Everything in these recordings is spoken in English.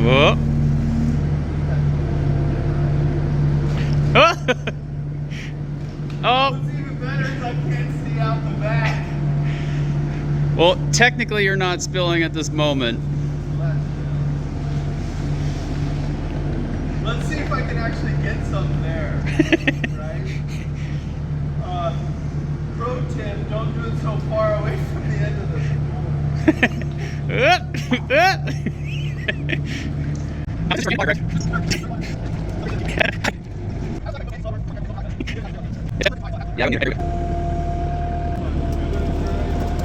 Whoa. Oh. What's even better is I can't see out the back. Well, technically you're not spilling at this moment. Let's see if I can actually get some there. Right? Pro tip, don't do it so far away from the end of the pool.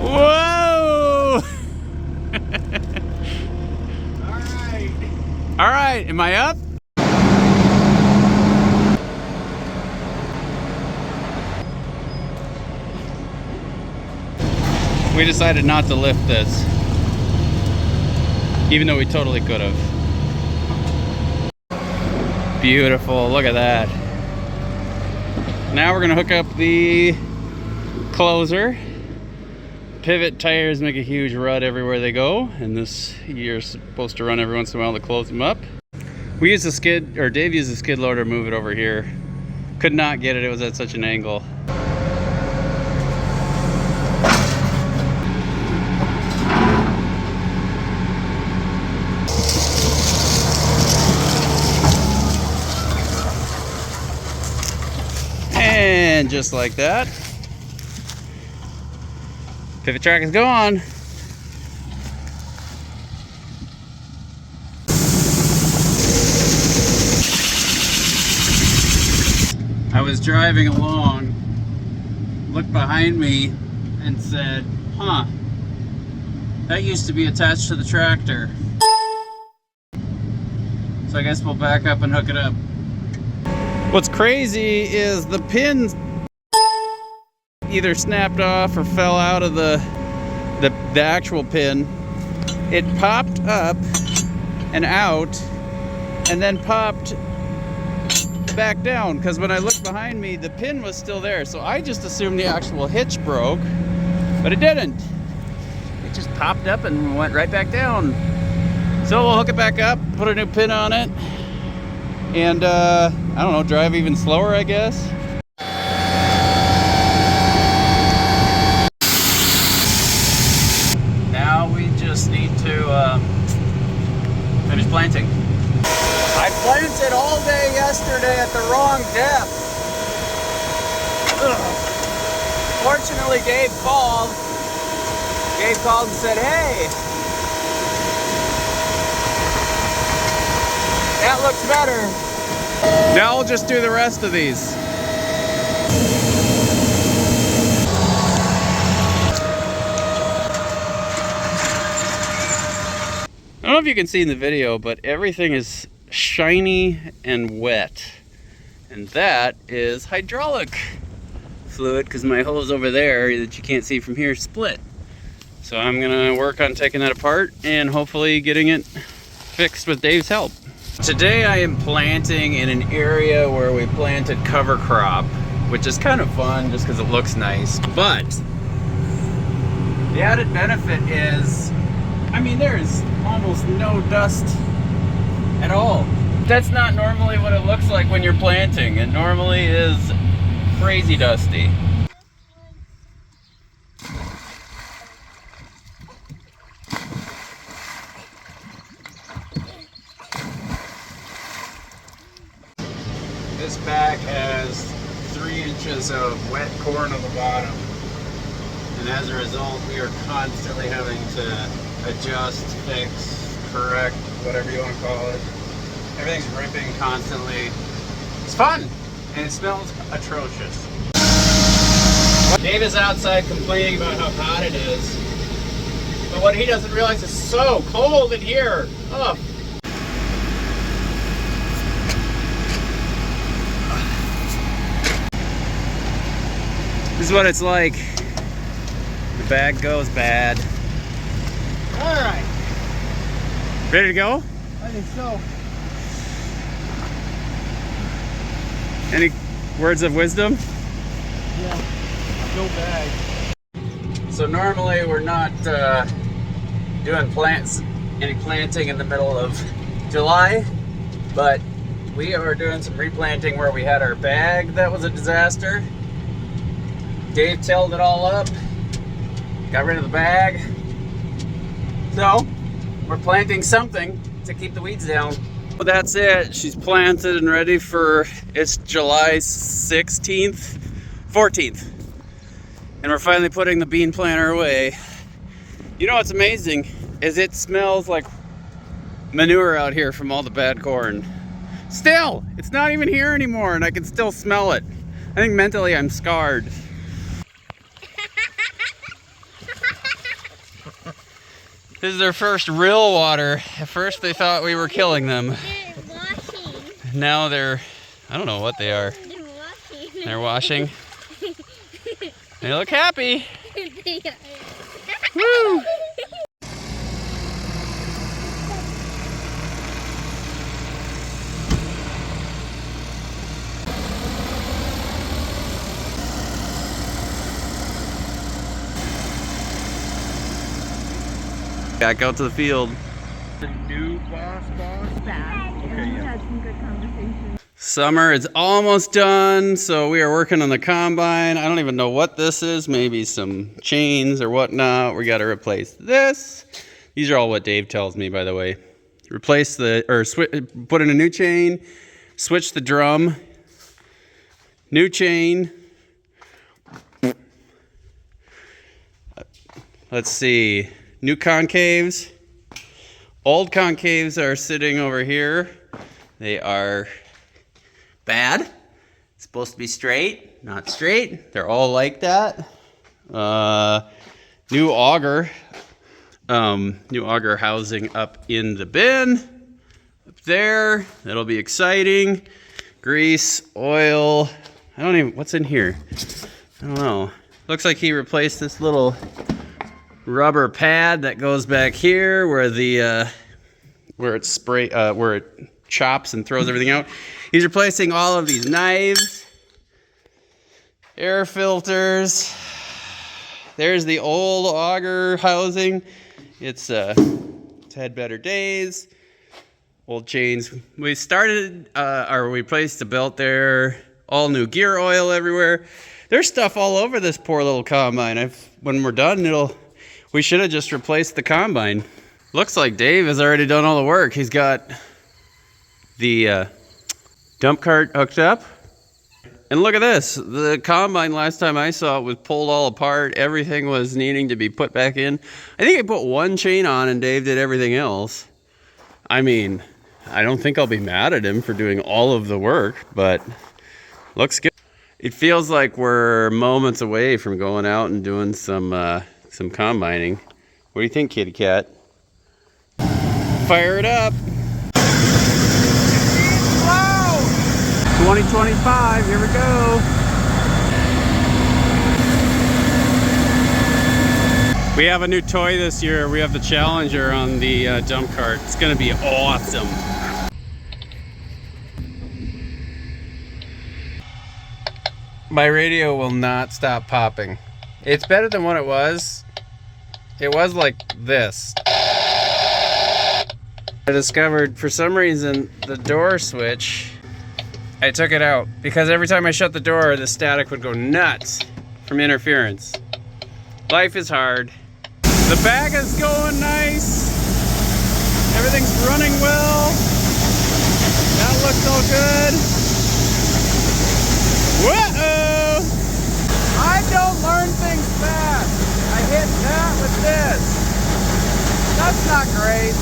Whoa! Alright. All right, am I up? We decided not to lift this, even though we totally could have. Beautiful, look at that. Now we're gonna hook up the closer. Pivot tires make a huge rut everywhere they go, and this you're supposed to run every once in a while to close them up. We used a skid, or Dave used a skid loader to move it over here. Could not get it, it was at such an angle. And just like that, pivot track is gone. I was driving along, looked behind me and said, huh, that used to be attached to the tractor. So I guess we'll back up and hook it up. What's crazy is the pin either snapped off or fell out of the actual pin. It popped up and out and then popped back down, because when I looked behind me the pin was still there, so I just assumed the actual hitch broke, but it didn't. It just popped up and went right back down. So we'll hook it back up, put a new pin on it, and I don't know, drive even slower, I guess. Now we just need to finish planting. I planted all day yesterday at the wrong depth. Ugh. Fortunately, Gabe called. Gabe called and said, hey, that looks better. Now I'll just do the rest of these. I don't know if you can see in the video, but everything is shiny and wet. And that is hydraulic fluid, because my hose over there that you can't see from here split. So I'm gonna work on taking that apart and hopefully getting it fixed with Dave's help. Today I am planting in an area where we planted cover crop, which is kind of fun just because it looks nice. But the added benefit is, I mean, there's almost no dust at all. That's not normally what it looks like when you're planting. It normally is crazy dusty. This bag has 3 inches of wet corn on the bottom, and as a result we are constantly having to adjust, fix, correct, whatever you want to call it. Everything's ripping constantly. It's fun, and it smells atrocious. Dave is outside complaining about how hot it is, but what he doesn't realize is so cold in here. Ugh. This is what it's like. The bag goes bad. All right. Ready to go? I think so. Any words of wisdom? Yeah. No bag. So normally we're not doing any planting in the middle of July, but we are doing some replanting where we had our bag that was a disaster. Dave tilled it all up, got rid of the bag. So we're planting something to keep the weeds down. Well, that's it. She's planted and ready for, it's July 16th, 14th. And we're finally putting the bean planter away. You know what's amazing is it smells like manure out here from all the bad corn. Still, it's not even here anymore and I can still smell it. I think mentally I'm scarred. This is their first real water. At first they thought we were killing them. They're washing. Now they're, I don't know what they are. They're washing. They're washing. They look happy. They are. Woo! Back out to the field. The new boss? Okay, yeah. Had some good conversations. Summer is almost done, so we are working on the combine. I don't even know what this is. Maybe some chains or whatnot. We got to replace this. These are all what Dave tells me, by the way. Replace the, or put in a new chain, switch the drum, new chain. Let's see. New concaves. Old concaves are sitting over here. They are bad. It's supposed to be straight, not straight. They're all like that. New auger housing up in the bin. Up there. That'll be exciting. Grease, oil. I don't even, what's in here? I don't know. Looks like he replaced this little rubber pad that goes back here where the where it chops and throws everything out. He's replacing all of these knives, air filters. There's the old auger housing. It's had better days. Old chains. We started or we replaced the belt there. All new gear oil everywhere. There's stuff all over this poor little combine. When we're done, we should have just replaced the combine. Looks like Dave has already done all the work. He's got the dump cart hooked up. And look at this. The combine, last time I saw it, was pulled all apart. Everything was needing to be put back in. I think I put one chain on and Dave did everything else. I mean, I don't think I'll be mad at him for doing all of the work, but looks good. It feels like we're moments away from going out and doing some combining. What do you think, kitty cat? Fire it up. Whoa! 2025, here we go. We have a new toy this year. We have the Challenger on the dump cart. It's gonna be awesome. My radio will not stop popping. It's better than what it was. It was like this. I discovered for some reason the door switch, I took it out because every time I shut the door, the static would go nuts from interference. Life is hard. The bag is going nice. Everything's running well. That looks all good. Whoa! I don't learn things fast. I hit that with this. That's not great.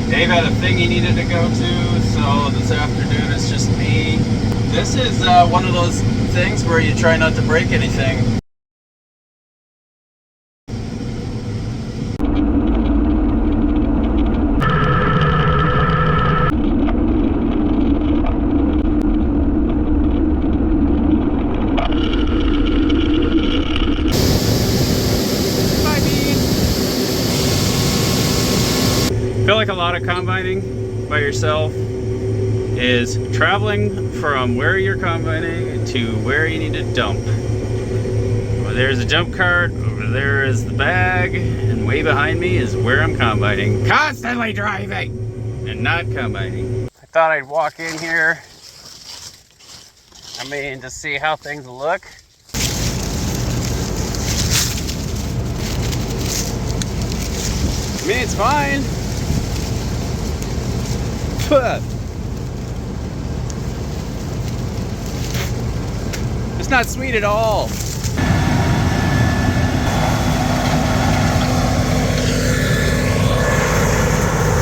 Dave had a thing he needed to go to, so this afternoon it's just me. This is one of those things where you try not to break anything. I feel like a lot of combining by yourself is traveling from where you're combining to where you need to dump. Over there's a dump cart, over there is the bag, and way behind me is where I'm combining. Constantly driving and not combining. I thought I'd walk in here, to see how things look. I mean, it's fine. But it's not sweet at all.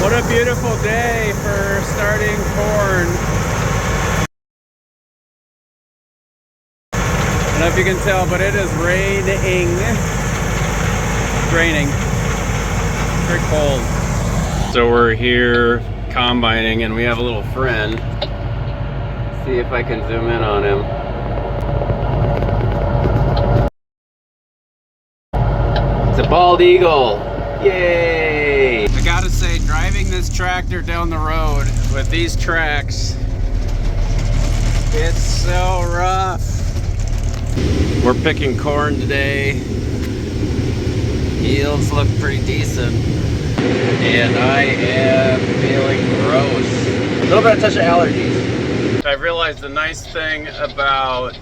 What a beautiful day for starting corn. I don't know if you can tell, but it is raining. It's raining. Very cold. So we're here combining and we have a little friend. Let's see if I can zoom in on him. It's a bald eagle. Yay! I gotta say, driving this tractor down the road with these tracks, it's so rough. We're picking corn today. Yields look pretty decent. And I am feeling gross. A little bit of touch of allergies. I realized the nice thing about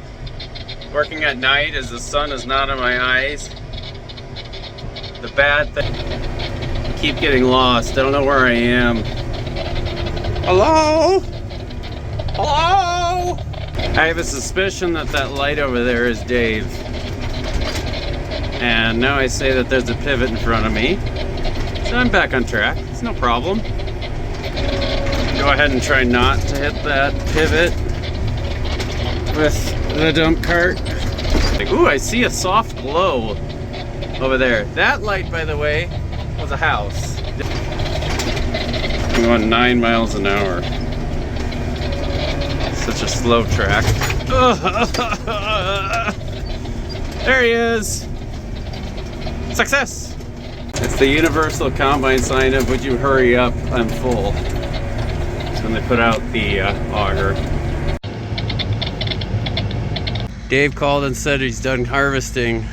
working at night is the sun is not in my eyes. The bad thing, I keep getting lost. I don't know where I am. Hello? Hello? I have a suspicion that that light over there is Dave. And now I say that there's a pivot in front of me. So I'm back on track. It's no problem. Go ahead and try not to hit that pivot with the dump cart. Like, ooh, I see a soft glow over there. That light, by the way, was a house. I'm going 9 miles an hour. Such a slow track. There he is. Success. It's the universal combine sign of would you hurry up, I'm full. It's when they put out the auger. Dave called and said he's done harvesting.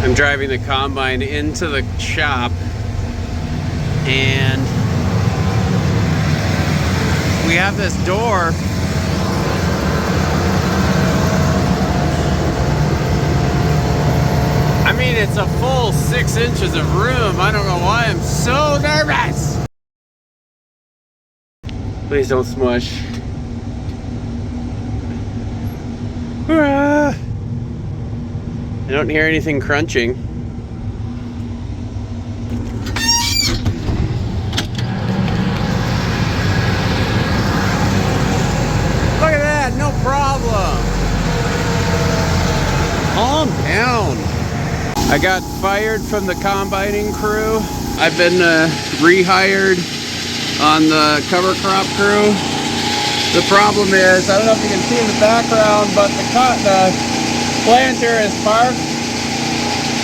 I'm driving the combine into the shop and we have this door. I mean, it's a full 6 inches of room. I don't know why I'm so nervous. Please don't smush. Hurrah! I don't hear anything crunching. Look at that, no problem. Calm down. I got fired from the combining crew. I've been rehired on the cover crop crew. The problem is, I don't know if you can see in the background, but the planter is parked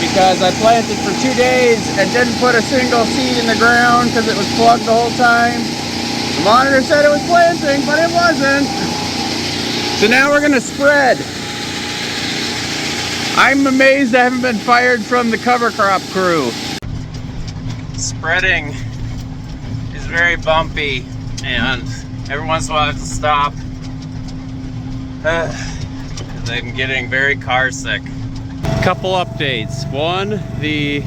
because I planted for 2 days and didn't put a single seed in the ground because it was plugged the whole time. The monitor said it was planting, but it wasn't. So now we're gonna spread. I'm amazed I haven't been fired from the cover crop crew. Spreading is very bumpy and every once in a while I have to stop. I'm getting very car sick. Couple updates. One, the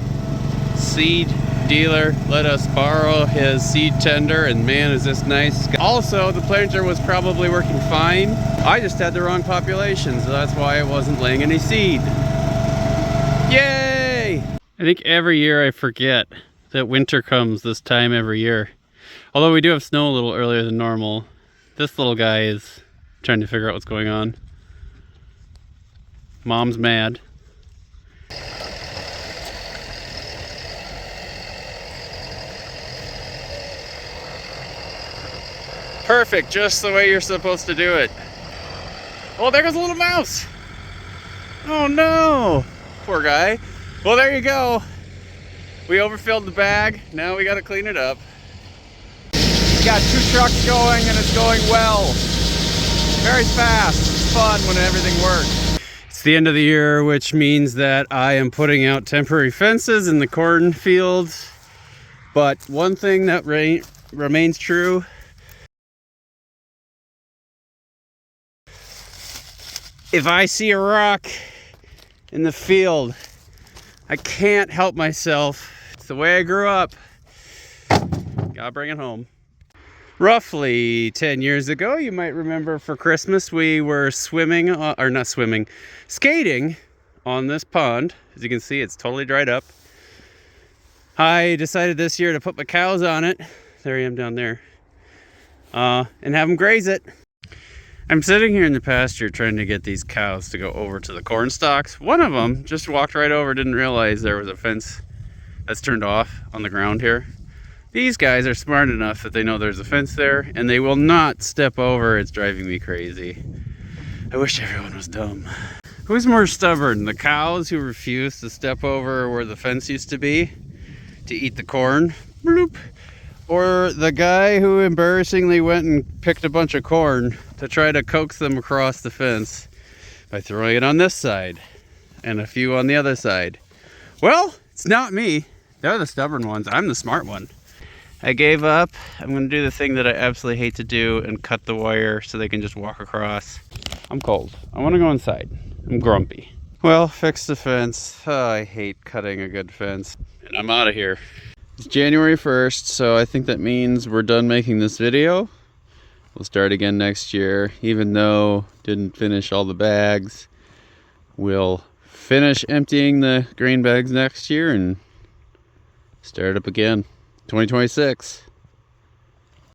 seed dealer let us borrow his seed tender, and man is this nice. Also, the planter was probably working fine. I just had the wrong population, so that's why it wasn't laying any seed. Yay! I think every year I forget that winter comes this time every year. Although we do have snow a little earlier than normal. This little guy is trying to figure out what's going on. Mom's mad. Perfect, just the way you're supposed to do it. Oh, there goes a little mouse. Oh no, poor guy. Well, there you go. We overfilled the bag. Now we got to clean it up. We got 2 trucks going and it's going well. Very fast. It's fun when everything works. It's the end of the year, which means that I am putting out temporary fences in the cornfields. But one thing that remains true. If I see a rock in the field, I can't help myself. It's the way I grew up. Gotta bring it home. Roughly 10 years ago, you might remember for Christmas, we were skating on this pond. As you can see, it's totally dried up. I decided this year to put my cows on it. There I am down there. And have them graze it. I'm sitting here in the pasture trying to get these cows to go over to the corn stalks. One of them just walked right over, didn't realize there was a fence that's turned off on the ground here. These guys are smart enough that they know there's a fence there and they will not step over. It's driving me crazy. I wish everyone was dumb. Who's more stubborn, the cows who refuse to step over where the fence used to be to eat the corn, bloop, or the guy who embarrassingly went and picked a bunch of corn to try to coax them across the fence by throwing it on this side and a few on the other side? Well, it's not me. They're the stubborn ones. I'm the smart one. I gave up. I'm going to do the thing that I absolutely hate to do and cut the wire so they can just walk across. I'm cold. I want to go inside. I'm grumpy. Well, fix the fence. Oh, I hate cutting a good fence. And I'm out of here. It's January 1st, so I think that means we're done making this video. We'll start again next year, even though didn't finish all the bags. We'll finish emptying the grain bags next year and start up again. 2026.